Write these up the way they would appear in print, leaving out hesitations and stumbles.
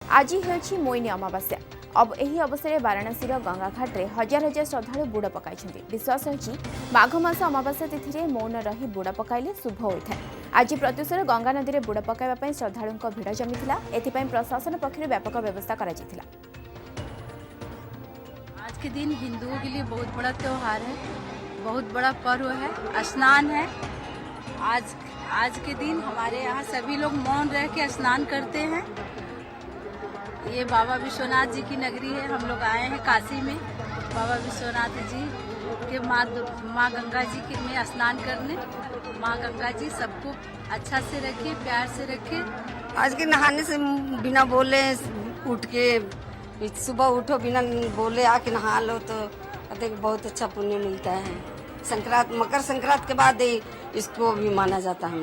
आज ହେଉଛି ମୋଇନି ଅମାବାସ୍ୟା। अब ଏହି अवसर में वाराणसी गंगा घाट में हजार हजार श्रद्धालु बुड़ पकाई। विश्वास रही माघ मास अमावास्या तिथि में मौन रही बुड़ पकाइले शुभ होता है। आज प्रत्युषर गंगा नदी में बुड़ पकाइबा श्रद्धालुओं भिड़ जमीला। एथिपाई प्रशासन पक्षर व्यापक व्यवस्था करा। आज के दिन हिंदुओं के लिए बहुत बड़ा त्योहार है, बहुत बड़ा पर्व है, स्नान है। आज के दिन हमारे यहाँ सभी लोग मौन रह के स्नान करते हैं। ये बाबा विश्वनाथ जी की नगरी है। हम लोग आए हैं काशी में बाबा विश्वनाथ जी के माँ गंगा जी के में स्नान करने। माँ गंगा जी सबको अच्छा से रखे, प्यार से रखे। आज के नहाने से बिना बोले उठ के सुबह उठो बिना बोले आके नहा लो तो बहुत अच्छा पुण्य मिलता है। संक्रांत मकर संक्रांत के बाद इसको भी माना जाता है।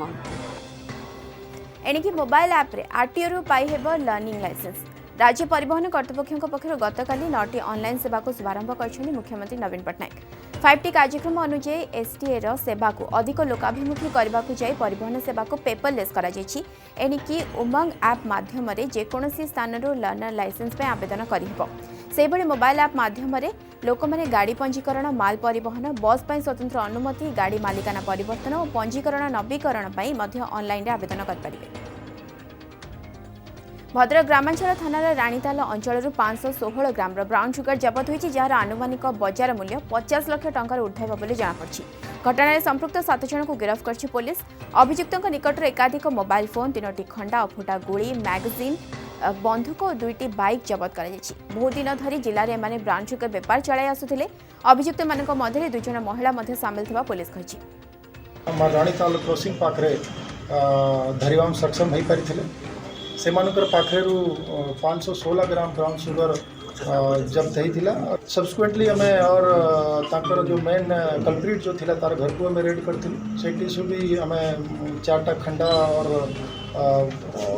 एणिकी मोबाइल ऐप रे आरटीओ पाई हेब लर्निंग लाइसेंस। राज्य परिवहन कर्तृपक्षों पक्षर गतकाली 9टी ऑनलाइन सेवा को शुभारंभ कर मुख्यमंत्री नवीन पट्टनायक। 5टी कार्यक्रम अनुଯାयी एसटीए सेवा को अधिक लोकाभिमुखी करने को जाई परिवहन सेवा को पेपरलेस करा जायछि। एणिकी उमंग ऐप माध्यम जेकोसी स्थान लर्नर लाइसेंस आवेदन करिहेब। सेहिभଳି मोबाइल ऐप माध्यम लोक मैंने गाड़ी पंजीकरण, माल परिवहन, बस पर स्वतंत्र अनुमति, गाड़ी मालिकाना परिवर्तन और पंजीकरण नवीकरण ऑनलाइन आवेदन करेंगे। भद्रक ग्रामांचल थानार राणीताल अंचल 516 ग्राम ब्राउन सुगर जबत होती, जार आनुमानिक बजार मूल्य 50 लाख टंकार ऊर्ध्व बोली जमापड़ी। घटना संपृक्त 7 जन को गिरफ्त कर पुलिस। अभियुक्तों निकट एकाधिक मोबाइल फोन, 3टी खंडा और फुटा गुड़ी, मैगजीन, बंधुक और 2टी बाइक जबत कर बहु दिन धरी जिले में एमाने ब्राउन सुगर बेपार चलाई आसुथिले। अभियुक्त मानक मध्य 2 जन महिला सामिल थिबा पुलिस कहिछि। राणीताल क्रॉसिंग पाखरे धरिबाम सक्षम हो पारिथिले। से पाखे 516 ग्राम ब्राउन सुगर जब्त होता। सब्सिक्वेंटली आम और तांकर जो मेन कल्प्रिट जो थिला तार घर को आम रेड करथिलु। सेठी भी आम 4टा खंडा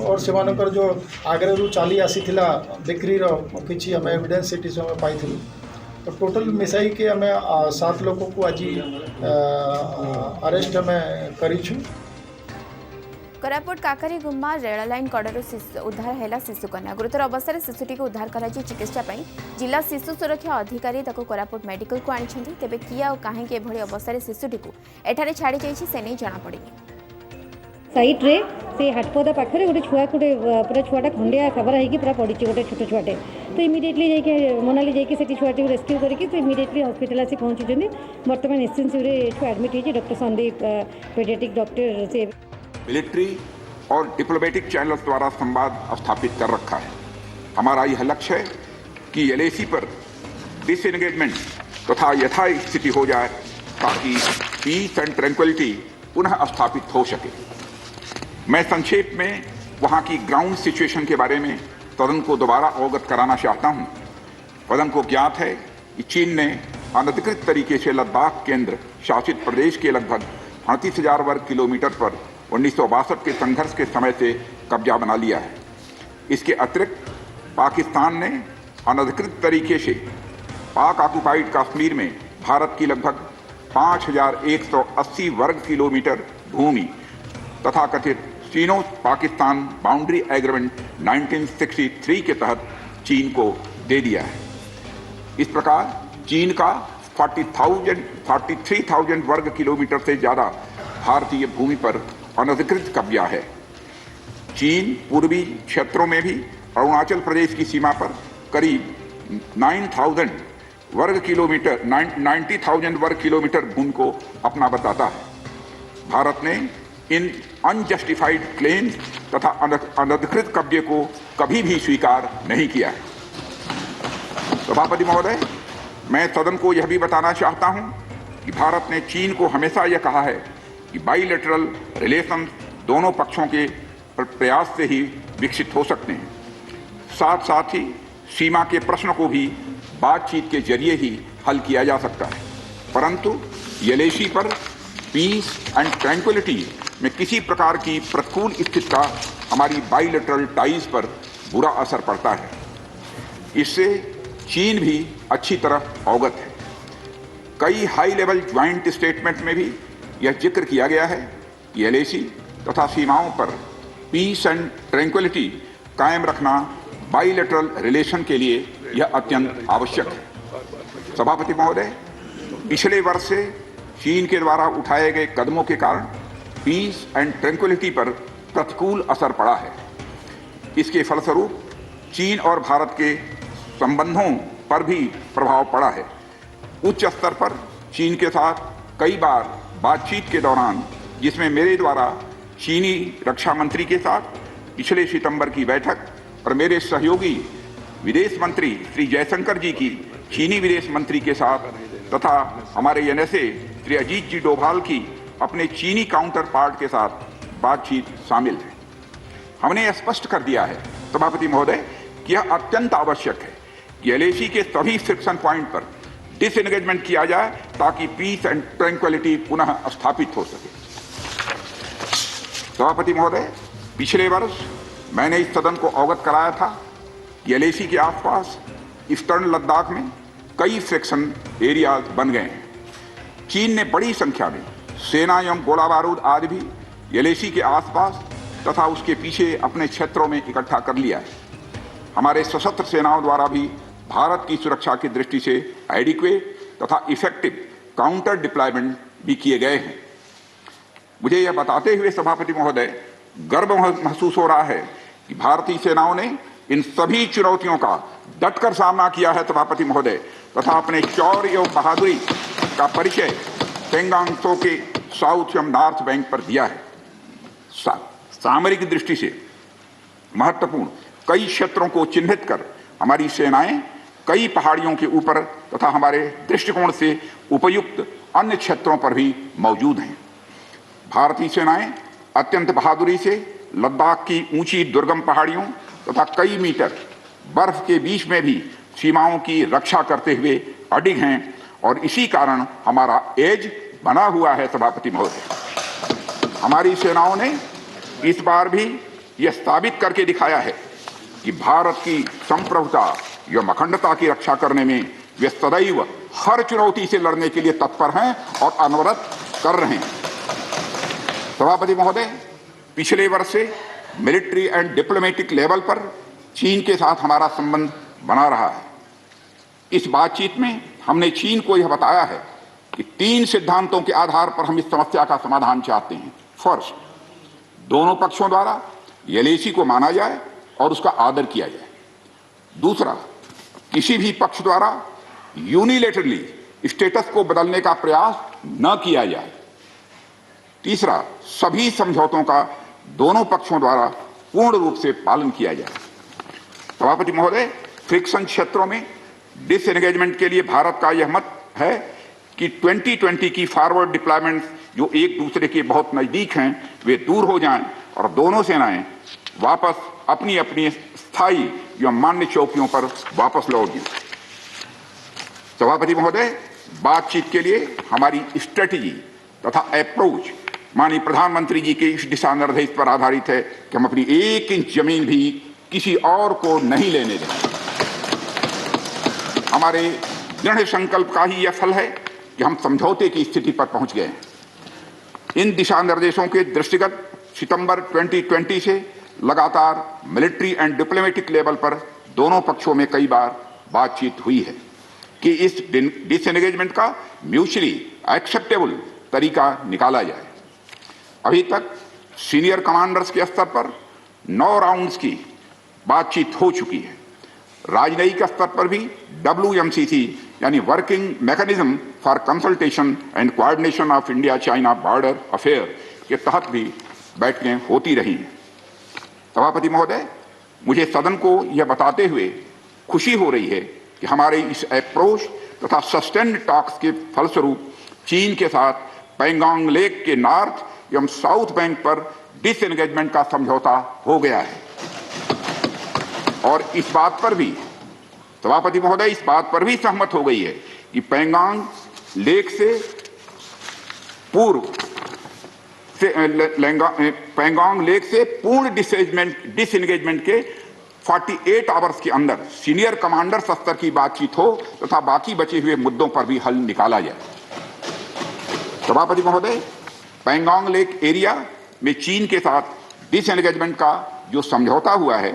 और से जो आगे चली आसी बिक्री किसी आम एविडेंस सेठी से पाई। तो टोटल मिसाई के आम 7 लोगों को आज अरेस्ट आम करूँ। कोरापुट काकारी गुम्मा रेल लाइन कड़ू उद्धार है शिशुकन्या। गुरुतर अवस्था शिशुटी को उद्धार कर चिकित्सा जिला शिशु सुरक्षा अधिकारी कोरापुट मेडिकल को आनी। तेबे किए और कहीं एभली अवस्था शिशुटी को एठारे छाड़ी जाइए से नहीं जमापड़ी। साइट रे से हाटपदा पाखे गोटे छुआ पूरा छुआटा खंडिया खबर होगी पूरा पड़ी गोटे छोट छुआटे। तो इमिडिएटली जाके मोनाली जाके छुआटी को रेस्क्यू करके तो इमिडिएटली हॉस्पिटल आसी पहुंची। बर्तमान एसएनसीयू छुआ एडमिट होती। डॉक्टर संदीप पेडियाट्रिक डॉक्टर से मिलिट्री और डिप्लोमेटिक चैनल्स द्वारा संवाद स्थापित कर रखा है। हमारा यह लक्ष्य है कि एलएसी पर डिसएंगेजमेंट तथा यथास्थिति हो जाए ताकि पीस एंड ट्रैंक्विलिटी पुनः स्थापित हो सके। मैं संक्षेप में वहां की ग्राउंड सिचुएशन के बारे में सदन को दोबारा अवगत कराना चाहता हूं। सदन को ज्ञात है कि चीन ने अनधिकृत तरीके से लद्दाख केंद्र शासित प्रदेश के लगभग 38,000 वर्ग किलोमीटर पर 1962 के संघर्ष के समय से कब्जा बना लिया है। इसके अतिरिक्त पाकिस्तान ने अनधिकृत तरीके से पाक ऑक्युपाइड कश्मीर में भारत की लगभग 5,180 वर्ग किलोमीटर भूमि तथा कथित चीनो पाकिस्तान बाउंड्री एग्रीमेंट 1963 के तहत चीन को दे दिया है। इस प्रकार चीन का 43,000 वर्ग किलोमीटर से ज़्यादा भारतीय भूमि पर अनधिकृत कब्जा है। चीन पूर्वी क्षेत्रों में भी अरुणाचल प्रदेश की सीमा पर करीब 90,000 वर्ग किलोमीटर भूमि को अपना बताता है। भारत ने इन अनजस्टिफाइड क्लेम्स तथा अनधिकृत कब्जे को कभी भी स्वीकार नहीं किया है। सभापति महोदय, मैं सदन को यह भी बताना चाहता हूं कि भारत ने चीन को हमेशा यह कहा है कि बाइलेटरल रिलेशन दोनों पक्षों के प्रयास से ही विकसित हो सकते हैं। साथ साथ ही सीमा के प्रश्न को भी बातचीत के जरिए ही हल किया जा सकता है। परंतु एलएसी पर पीस एंड ट्रैंक्विलिटी में किसी प्रकार की प्रतिकूल स्थिति का हमारी बाइलेटरल टाइज पर बुरा असर पड़ता है। इससे चीन भी अच्छी तरह अवगत है। कई हाई लेवल ज्वाइंट स्टेटमेंट में भी यह जिक्र किया गया है कि एलएसी तथा सीमाओं पर पीस एंड ट्रैंक्विलिटी कायम रखना बाइलेटरल रिलेशन के लिए यह अत्यंत आवश्यक है। सभापति महोदय, पिछले वर्ष से चीन के द्वारा उठाए गए कदमों के कारण पीस एंड ट्रैंक्विलिटी पर प्रतिकूल असर पड़ा है। इसके फलस्वरूप चीन और भारत के संबंधों पर भी प्रभाव पड़ा है। उच्च स्तर पर चीन के साथ कई बार बातचीत के दौरान, जिसमें मेरे द्वारा चीनी रक्षा मंत्री के साथ पिछले सितंबर की बैठक और मेरे सहयोगी विदेश मंत्री श्री जयशंकर जी की चीनी विदेश मंत्री के साथ तथा हमारे एनएसए श्री अजीत जी डोभाल की अपने चीनी काउंटर पार्ट के साथ बातचीत शामिल है। हमने यह स्पष्ट कर दिया है सभापति महोदय कि यह अत्यंत आवश्यक है कि एलएसी के सभी फ्रिक्शन पॉइंट पर डिसएंगेजमेंट किया जाए ताकि पीस एंड ट्रैंक्विलिटी पुनः स्थापित हो सके। सभापति महोदय, पिछले वर्ष मैंने इस सदन को अवगत कराया था कि एलएसी के आसपास ईस्टर्न लद्दाख में कई फ्रिक्शन एरियाज बन गए हैं। चीन ने बड़ी संख्या में सेना एवं गोला बारूद आदि भी एलएसी के आसपास तथा उसके पीछे अपने क्षेत्रों में इकट्ठा कर लिया है। हमारे सशस्त्र सेनाओं द्वारा भी भारत की सुरक्षा की दृष्टि से एडिक्वेट तथा इफेक्टिव काउंटर डिप्लॉयमेंट भी किए गए हैं। मुझे यह बताते हुए सभापति महोदय गर्व महसूस हो रहा है कि भारतीय सेनाओं ने इन सभी चुनौतियों का डटकर सामना किया है सभापति महोदय, तथा अपने शौर्य एवं बहादुरी का परिचय पेंगांग त्सो के साउथ एवं नॉर्थ बैंक पर दिया है। सामरिक दृष्टि से महत्वपूर्ण कई क्षेत्रों को चिन्हित कर हमारी सेनाएं कई पहाड़ियों के ऊपर तथा हमारे दृष्टिकोण से उपयुक्त अन्य क्षेत्रों पर भी मौजूद हैं। भारतीय सेनाएं अत्यंत बहादुरी से लद्दाख की ऊंची दुर्गम पहाड़ियों तथा कई मीटर बर्फ के बीच में भी सीमाओं की रक्षा करते हुए अडिग हैं और इसी कारण हमारा एज बना हुआ है। सभापति महोदय, हमारी सेनाओं ने इस बार भी यह साबित करके दिखाया है कि भारत की संप्रभुता एवं अखंडता की रक्षा करने में वे सदैव हर चुनौती से लड़ने के लिए तत्पर हैं और अनवरत कर रहे हैं। सभापति महोदय, पिछले वर्ष से मिलिट्री एंड डिप्लोमेटिक लेवल पर चीन के साथ हमारा संबंध बना रहा है। इस बातचीत में हमने चीन को यह बताया है कि 3 सिद्धांतों के आधार पर हम इस समस्या का समाधान चाहते हैं। फर्स्ट, दोनों पक्षों द्वारा एलएसी को माना जाए और उसका आदर किया जाए। दूसरा, किसी भी पक्ष द्वारा यूनिलेटरली स्टेटस को बदलने का प्रयास न किया जाए। तीसरा, सभी समझौतों का दोनों पक्षों द्वारा पूर्ण रूप से पालन किया जाए। सभापति महोदय, फ्रिक्शन क्षेत्रों में डिसएंगेजमेंट के लिए भारत का यह मत है कि 2020 की फॉरवर्ड डिप्लॉयमेंट जो एक दूसरे के बहुत नजदीक हैं वे दूर हो जाएं और दोनों सेनाएं वापस अपनी अपनी स्थायी या मान्य चौकियों पर वापस लौट जाएं। सभापति महोदय, बातचीत के लिए हमारी स्ट्रेटेजी तथा अप्रोच माननीय प्रधानमंत्री जी के इस दिशा निर्देश पर आधारित है कि हम अपनी 1 इंच जमीन भी किसी और को नहीं लेने देंगे। हमारे दृढ़ संकल्प का ही यह फल है कि हम समझौते की स्थिति पर पहुंच गए हैं। इन दिशा निर्देशों के दृष्टिगत सितंबर 2020 से लगातार मिलिट्री एंड डिप्लोमेटिक लेवल पर दोनों पक्षों में कई बार बातचीत हुई है कि इस डिसएंगेजमेंट का म्यूचुअली एक्सेप्टेबल तरीका निकाला जाए। अभी तक सीनियर कमांडर्स के स्तर पर 9 राउंड्स की बातचीत हो चुकी है। राजनयिक स्तर पर भी WMCC यानी working mechanism for consultation and coordination of India China border affair के तहत भी बैठकें होती रही हैं। सभापति महोदय, मुझे सदन को यह बताते हुए खुशी हो रही है कि हमारे इस अप्रोच तथा सस्टेन्ड टॉक्स के फलस्वरूप चीन के साथ पेंगोंग लेक के नॉर्थ एवं साउथ बैंक पर डिसएंगेजमेंट का समझौता हो गया है। और इस बात पर भी सभापति महोदय इस बात पर भी सहमत हो गई है कि पेंगोंग लेक से पूर्व से पेंगोंग लेक से पूर्ण डिसएंगेजमेंट के 48 आवर्स के अंदर सीनियर कमांडर स्तर की बातचीत हो तथा बाकी बचे हुए मुद्दों पर भी हल निकाला जाए। सभापति महोदय, पेंगोंग लेक एरिया में चीन के साथ डिसएंगेजमेंट का जो समझौता हुआ है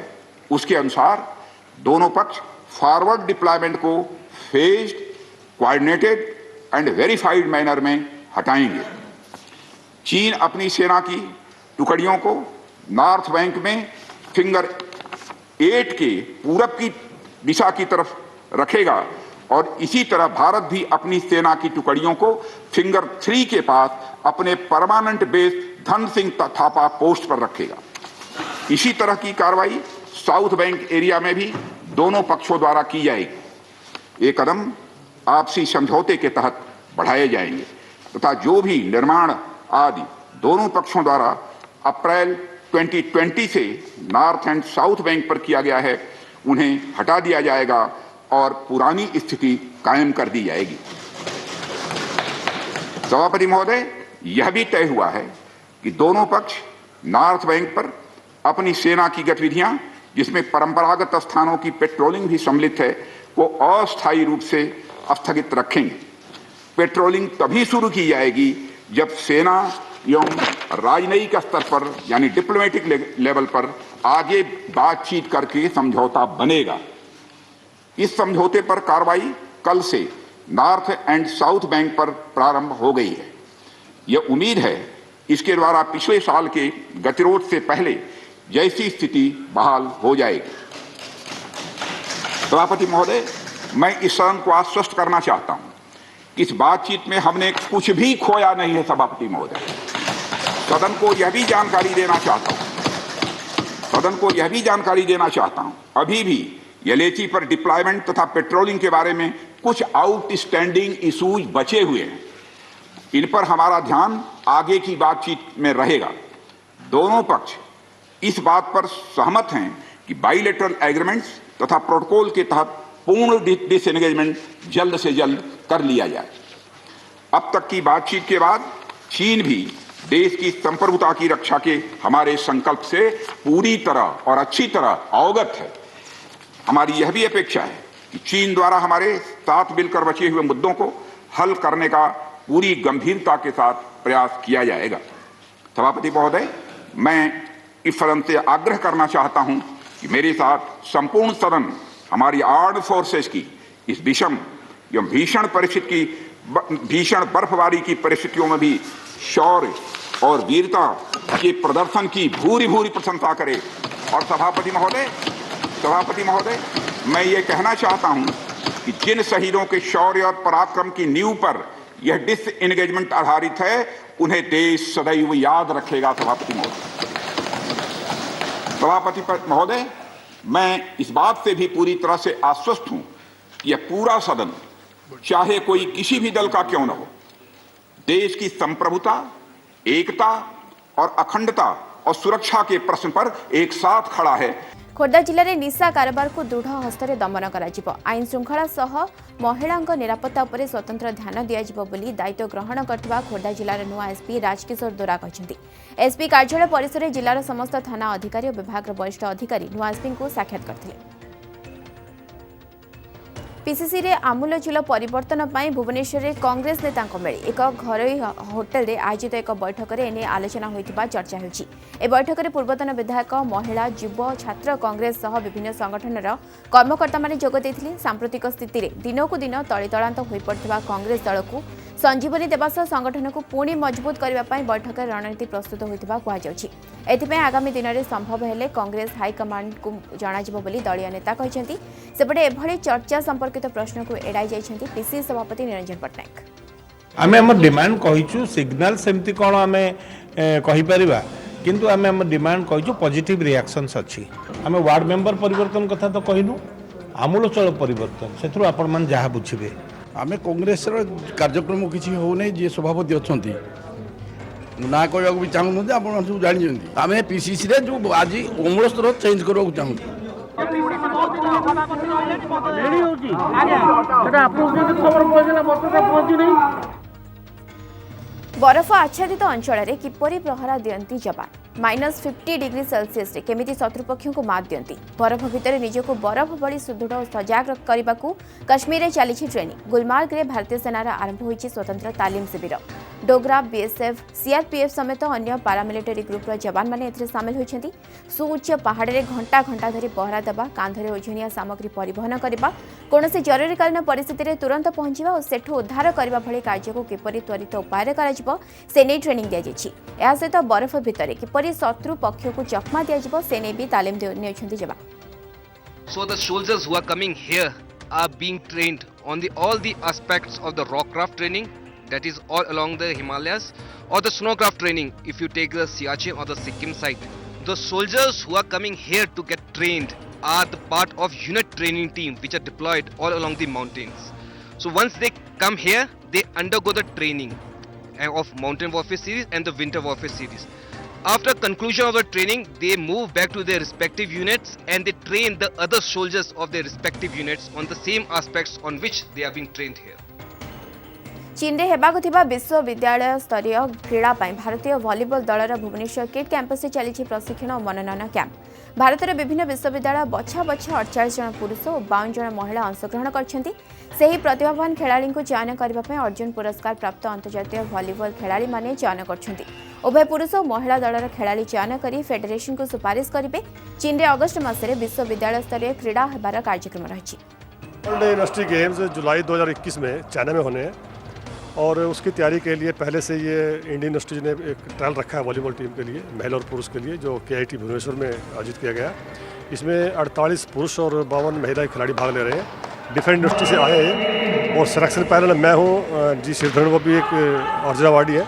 उसके अनुसार दोनों पक्ष फॉरवर्ड डिप्लॉयमेंट को phased, coordinated and verified manner में हटाएंगे। चीन अपनी सेना की टुकड़ियों को नॉर्थ बैंक में फिंगर 8 के पूरब की दिशा की तरफ रखेगा और इसी तरह भारत भी अपनी सेना की टुकड़ियों को फिंगर 3 के पास अपने permanent base Dhan Singh Thapa post पर रखेगा। इसी तरह की कार्रवाई साउथ बैंक एरिया में भी दोनों पक्षों द्वारा की जाएगी। ये कदम आपसी समझौते के तहत बढ़ाए जाएंगे तथा जो भी निर्माण आदि दोनों पक्षों द्वारा अप्रैल 2020 से नॉर्थ एंड साउथ बैंक पर किया गया है उन्हें हटा दिया जाएगा और पुरानी स्थिति कायम कर दी जाएगी। सभापति महोदय, यह भी तय हुआ है कि दोनों पक्ष नॉर्थ बैंक पर अपनी सेना की गतिविधियां, जिसमें परंपरागत स्थानों की पेट्रोलिंग भी सम्मिलित है, को अस्थायी रूप से स्थगित रखेंगे। पेट्रोलिंग तभी शुरू की जाएगी जब सेना एवं राजनयिक स्तर पर यानी डिप्लोमेटिक लेवल पर आगे बातचीत करके समझौता बनेगा। इस समझौते पर कार्रवाई कल से नॉर्थ एंड साउथ बैंक पर प्रारंभ हो गई है। यह उम्मीद है इसके द्वारा पिछले साल के गतिरोध से पहले जैसी स्थिति बहाल हो जाएगी। सभापति महोदय, मैं इस सदन को आश्वस्त करना चाहता हूं कि इस बातचीत में हमने कुछ भी खोया नहीं है। सभापति महोदय, सदन को यह भी जानकारी देना चाहता हूं अभी भी एलएसी पर डिप्लॉयमेंट तथा पेट्रोलिंग के बारे में कुछ आउटस्टैंडिंग इशूज बचे हुए हैं। इन पर हमारा ध्यान आगे की बातचीत में रहेगा। दोनों पक्ष इस बात पर सहमत हैं कि बाइलेटरल एग्रीमेंट्स तथा प्रोटोकॉल के तहत पूर्ण डिसएंगेजमेंट जल्द से जल्द कर लिया जाए। अब तक की बातचीत के बाद चीन भी देश की संप्रभुता की रक्षा के हमारे संकल्प से पूरी तरह और अच्छी तरह अवगत है। हमारी यह भी अपेक्षा है कि चीन द्वारा हमारे साथ मिलकर बचे हुए मुद्दों को हल करने का पूरी गंभीरता के साथ प्रयास किया जाएगा। सभापति महोदय, मैं इस सदन से आग्रह करना चाहता हूं कि मेरे साथ संपूर्ण सदन हमारी आर्म्ड फोर्सेस की इस विषम एवं भीषण बर्फबारी की परिस्थितियों में भी शौर्य और वीरता के प्रदर्शन की भूरी भूरी प्रशंसा करे। और सभापति महोदय, मैं ये कहना चाहता हूं कि जिन शहीदों के शौर्य और पराक्रम की नींव पर यह डिसएंगेजमेंट आधारित है उन्हें देश सदैव याद रखेगा। सभापति महोदय, मैं इस बात से भी पूरी तरह से आश्वस्त हूं कि यह पूरा सदन, चाहे कोई किसी भी दल का क्यों न हो, देश की संप्रभुता, एकता और अखंडता और सुरक्षा के प्रश्न पर एक साथ खड़ा है। खोर्धा जिले में निशा कारोबार को दृढ़ हस्तर दमन कर आईन श्रृंखला सह महिला निरापत्ता उपर स्वतंत्र ध्यान दिज्व दायित्व ग्रहण करथिबा खोर्धा जिलार नुआ एसपी राजकिशोर दोरा कहते। एसपी कार्यालय परिसर में जिलार समस्त थाना अधिकारी और विभाग वरिष्ठ अधिकारी नुआ एसपी को साक्षात करथिले। पीसीसी रे आमूलचूल परिवर्तन पर भुवनेश्वर में कांग्रेस नेता मेली एक घर होटेल रे आयोजित एक बैठक में एने आलोचना होइतिबा चर्चा होइछि। ए बैठक में पूर्वतन विधायक, महिला, युव, छात्र कांग्रेस सह विभिन्न संगठनर कर्मकर्ता माने जोग देथिले। सांप्रतिक स्थिति रे दिनकू दिन तଳିतଳାନ୍ତ होई पड़थिबा कांग्रेस दल को संजीवनी देवा सह संगठन को पुणी मजबूत करने बैठक में रणनीति प्रस्तुत होइतिबा कुहाଯାଉଛି। एथिपे आगामी दिन में संभव हेले कांग्रेस हाईकमांड को जणाजिबो बोली दलीय नेता कहते। सेपटे एभली चर्चा संपर्कित प्रश्न को एड़ाई जाइछन्ति पीसीसी सभापति निरंजन पट्टनायक। आमे हमर डिमांड कहिछु सिग्नल सेमति कोन आमे कहि परिबा, किंतु आमे हमर डिमांड कहिछु पॉजिटिव रिएक्शंस अछि। आमे वार्ड मेंबर परिवर्तन कथा तो कहिनु, आमूलचूल परिवर्तन सेथु आपण मन जहा बुझिबे। आमे कांग्रेस रो कार्यक्रम किछि हो नै जे सभापति अछंती ना कहबा भी चाहू जे आपण सब जानि जंती। आमे पीसीसी रे जो आज अमूल स्तर चेंज करबा चाहू। बरफ आच्छादित अंचल में किपरि प्रहरा दियंती जवान -50 डिग्री सेल्सियस केमिति शत्रुपक्ष को मात दियंती। बरफ भितर निजक बरफ भली सुदृढ़ और सजग करने काश्मीर में चली ट्रेनिंग। गुलमार्ग में भारतीय सेनार आरंभ होइछि स्वतंत्र तालीम शिविर। डोगरा बीएसएफ सीआरपीएफ समेत अन्य पारामिलिटारी ग्रुपर जवान मैंने सामिल होती। सुउच्च पहाड़ में घंटा घंटा धरी पहरा देवा, कांधरे ओजनिया सामग्री परिवहन करने, कौन जरूरीकालीन परिस्थिति में तुरंत पहुंचा और सेठू उद्धार करने भली कार्य को किपरि त्वरित उपाय से ट्रेनिंग दी जाएगी। यह सहित बरफ भितर किपरि शत्रु पक्ष को चकमा दिज्व से भी तालीम नहीं जवान। So the soldiers who are coming here are being trained on all the aspects of the rockcraft training, that is all along the Himalayas, or the snowcraft training if you take the Siachen or the Sikkim side. The soldiers who are coming here to get trained are the part of unit training team which are deployed all along the mountains. So once they come here, they undergo the training of Mountain Warfare Series and the Winter Warfare Series. After conclusion of the training, they move back to their respective units and they train the other soldiers of their respective units on the same aspects on which they are being trained here. चीन में होगा विश्वविद्यालय स्तरीय क्रीड़ा भारतीय volleyball दलर Bhubaneswar kit campus से चली प्रशिक्षण और मनोनयन कैंप। भारतर विभिन्न विश्वविद्यालय बछा बछा 48 जन पुरुष और 52 जन महिला अंशग्रहण करछंती। सेही प्रतिभावान खेलाड़ी को चयन करने अर्जुन पुरस्कार प्राप्त अंतर्जातीय वॉलीबॉल खेलाड़ी माने चयन करछंती। उभय पुरुष और महिला दलर खेलाड़ी चयन कर फेडरेशन को सुपारिश करेंगे। चीन में अगस्त मासरे विश्वविद्यालय स्तरीय क्रीड़ा होबार कार्यक्रम रही। वर्ल्ड यूनिवर्सिटी गेम्स जुलाई 2021 में चाइना में होने हैं और उसकी तैयारी के लिए पहले से ये इंडियन यूनिवर्सिटी ने एक ट्रायल रखा है वॉलीबॉल टीम के लिए, महिला और पुरुष के लिए, जो KIT भुवनेश्वर में आयोजित किया गया। इसमें 48 पुरुष और 52 महिला खिलाड़ी भाग ले रहे हैं। डिफरेंट यूनिवर्सिटी से आए हैं और सिलेक्शन पैनल मैं हूँ, जी श्रीधरन वो भी एक अर्जुन अवार्डी है,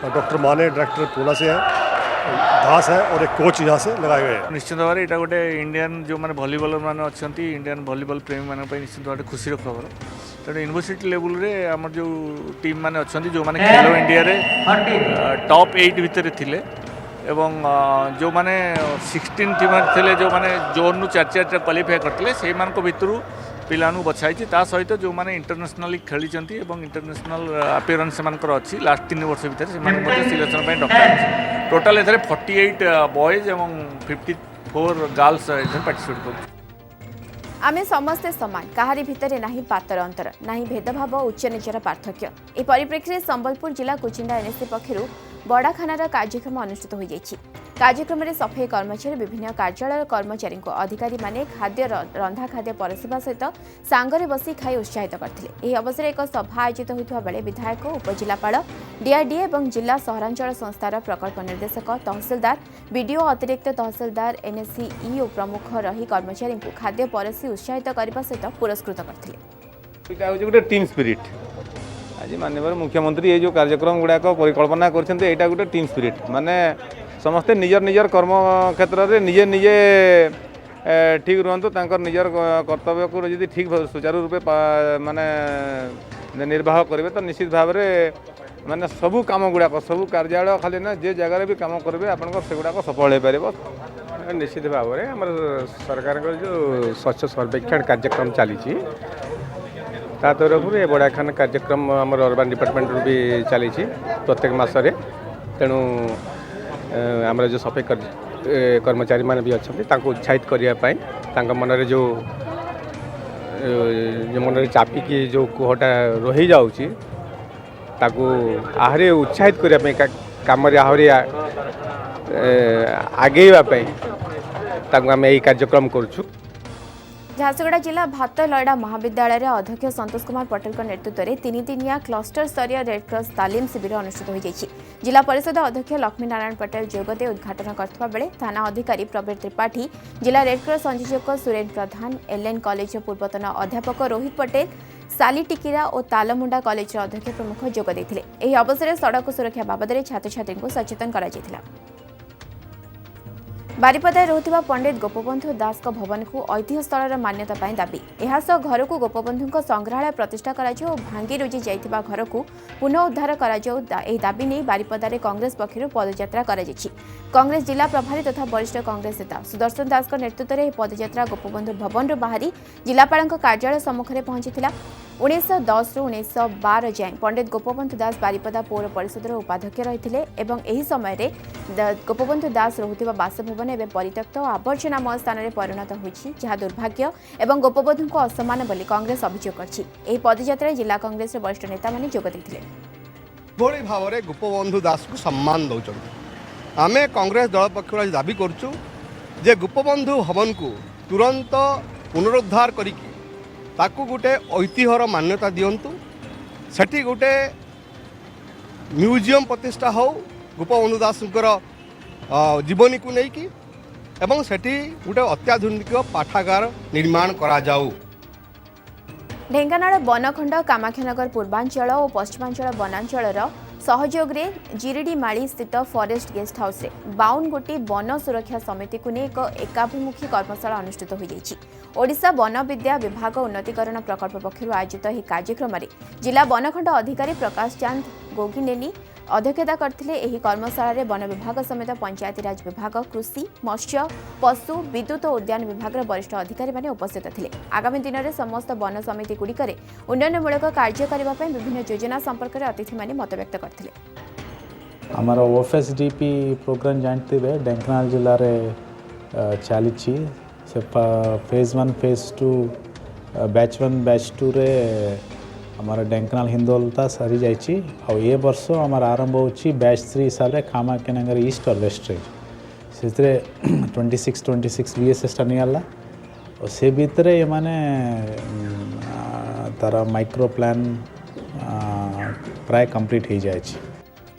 और डॉक्टर माने डायरेक्टर पूना से है, दास है और एक कोच यहाँ से लगाए गए हैं। निश्चित भाव यहाँ गोटे इंडियन जो मैंने भलीबॉलर मैंने अच्छा इंडियन भलीबॉल प्रेमी मान निश्चित भाव खुशी खबर। तेणु यूनिवर्सिटी लेवल रे आम जो टीम मैंने अच्छा जो मैंने खेलो इंडिया रे टॉप 8 भितर थिले एवं जो मैंने 16 टीम थे जो मैंने जोन 4 क्वालिफाई करते से भितर पिला बछाई सहित जो मैंने इंटरनेशनली खेली इंटरनेशनल अपीयरेंस से अच्छी लास्ट 3 वर्ष भितर सिलेक्शन डका टोटाल ए 48 बॉयज एवं 54 गर्ल्स पार्टिसिपेट कर। आमे समस्ते समान, कहारी भितर नाही पातर अंतर, नाही भेदभाव उच्च नीचर पार्थक्य। ए परिप्रेक्षी संबलपुर जिला कुचिंडा एनएससी पक्षरु बड़ाखानार कार्यक्रम अनुष्ठित हो जाइछि। कार्यक्रम में सफाई कर्मचारी, विभिन्न कार्यालय कर्मचारी को अधिकारी माने खाद्य रंधा खाद्य परसिबा सहित सांगरे बसी खाई उत्साहित करथिले। एही अवसर एक सभा आयोजित होइथवा बेले विधायक, उपजिलापाल, डीआरडीए एवं जिला सहरांचल संस्थार प्रकल्प निर्देशक, तहसीलदार, बीडीओ, अतिरिक्त तहसीलदार, एनएससी ईओ प्रमुख रही कर्मचारी को खाद्य परसी उत्साहित करने सहित पुरस्कृत करथिले। टीम स्पिरिट आज माननीय मुख्यमंत्री ये जो कार्यक्रम गुड़ाक परिकल्पना करछन्ते एटा गोटे टीम स्पिरिट माने समस्ते निजर निजर कर्म क्षेत्र में निजे निजे ठीक रुहतु निजर कर्तव्य को यदि ठीक सुचारू रूपे माने निर्वाह करेंगे तो निश्चित भाव में माने सबू काम गुड़ाक सबू कार्यालय खाली ना जे जगार भी काम करेंगे आपंकर से गुड़ाक सफल हो पार। निश्चित भाव में आम सरकार जो स्वच्छ सर्वेक्षण कार्यक्रम चली तरफ ये बड़ाखाना कार्यक्रम आम अर्बन डिपार्टमेंट भी चली प्रत्येक मसरे। तेणु आम जो सफाई कर्मचारी मान भी अच्छा उत्साहित करने मनरे जो मनरे चापिकी जो कुहटा रही जाऊँगी आहरी उत्साहित करने कम आहरी आगेवाई आम यही कार्यक्रम करूँ। झारसुगुड़ा जिला भातलयड़ा महाविद्यालय अध्यक्ष संतोष कुमार पटेल नेतृत्व में 3 दिनिया क्लस्टर स्तरीय रेडक्रॉस तालीम शिविर अनुष्ठित हो जाइछि। जिला परिषद अध्यक्ष लक्ष्मी नारायण पटेल जोगदे उद्घाटन करथिबा बेले थाना अधिकारी प्रवीर त्रिपाठी, जिला रेडक्रॉस संयोजक सुरेन प्रधान, एलएन कॉलेज पूर्वतन अध्यापक रोहित पटेल, साली टिकिरा और तालमुंडा कॉलेज अध्यक्ष प्रमुख जोग देथिले। एही अवसर में सड़क सुरक्षा बाबद छात्र छात्री को सचेतन करा जायथिला। बारिपदार रोहुथिबा पंडित गोपबंधु दास भवन को ऐतिह्य स्थल मान्यता पाई दाबी। एहासह घर को गोपबंधु संग्रहालय प्रतिष्ठा और भांगी रुजी जाइथिबा घर को पुनः उद्धार दाबी नहीं बारिपदार कांग्रेस पक्षर पदयात्रा कांग्रेस जिला प्रभारी तथा वरिष्ठ कांग्रेस नेता सुदर्शन दास नेतृत्व में पदयात्रा गोपबंधु भवन बाहरी जिलापाल कार्यालय सम्मुख में पहुंची। 1910 रु 1912 जाए पंडित गोपबंधु दास बारिपदा पौर परिषद उपाध्यक्ष रही एवं समय गोपबंधु दास रोहुथिबा बासभवन एवं परित्यक्त और आवर्जनामय स्थान में परिणत होइछि, जहाँ दुर्भाग्य एवं गोपबंधु को असमान बोली कांग्रेस अभियोग करछि। एही पदयात्रा जिला कांग्रेस वरिष्ठ नेता माने जोग देथिले। भली भाव में गोपबंधु दास को सम्मान दौरान आम कांग्रेस दल पक्ष आज दाबी करुचु जे गोपबंधु भवन को तुरंत पुनरुद्धार करिकी ताकू गोटे ऐतिह्यर मान्यता दिंतु सेठी गोटे म्यूजियम प्रतिष्ठा हो गोपबंधु दासंकर जीवनी को लेकिन एवं सेठी गोटे अत्याधुनिक पाठागार निर्माण करा जाऊ। ढेंकानाल बनखंड कामाख्यानगर पूर्वांचल और पश्चिमांचल वनांचल सहयोग रे जिरिडी माली स्थित फॉरेस्ट गेस्ट हाउस रे 52 गोटी वन सुरक्षा समिति को नहीं एक एकाभिमुखी कर्मशाला अनुष्ठित हो जाइछि। ओडिशा वन विद्या विभाग उन्नतीकरण प्रकल्प पक्षर आयोजित यह कार्यक्रम में जिला बनखंड अधिकारी प्रकाश चांद गोगिनेनी अध्यक्षता करथिले। एही कर्मशाला रे वन विभाग समेत पंचायतीराज विभाग, कृषि, मत्स्य, पशु, विद्युत और उद्यान विभाग वरिष्ठ अधिकारी माने उपस्थित थिले। आगामी दिन में समस्त वन समिति गुड़िकर उन्नयनमूलक कार्य करने विभिन्न योजना संपर्क में अतिथि माने मत व्यक्त करथिले। आमर ओएफएसडीपी प्रोग्राम जानते हुए ढेंकानाल जिले में चली से फेज 1 फेज 2 बैच 1 बैच 2 रे आमर ढेंकानाल हिंदोलता सारी जाइए और ये वर्ष आमर आरंभ होची बैच 3 हिसाब से कामाख्यानगर ईस्ट और वेस्ट रे से 26 VSS निगला और से भितर ये माने तार माइक्रो प्लान प्राय कंप्लीट हो जाए।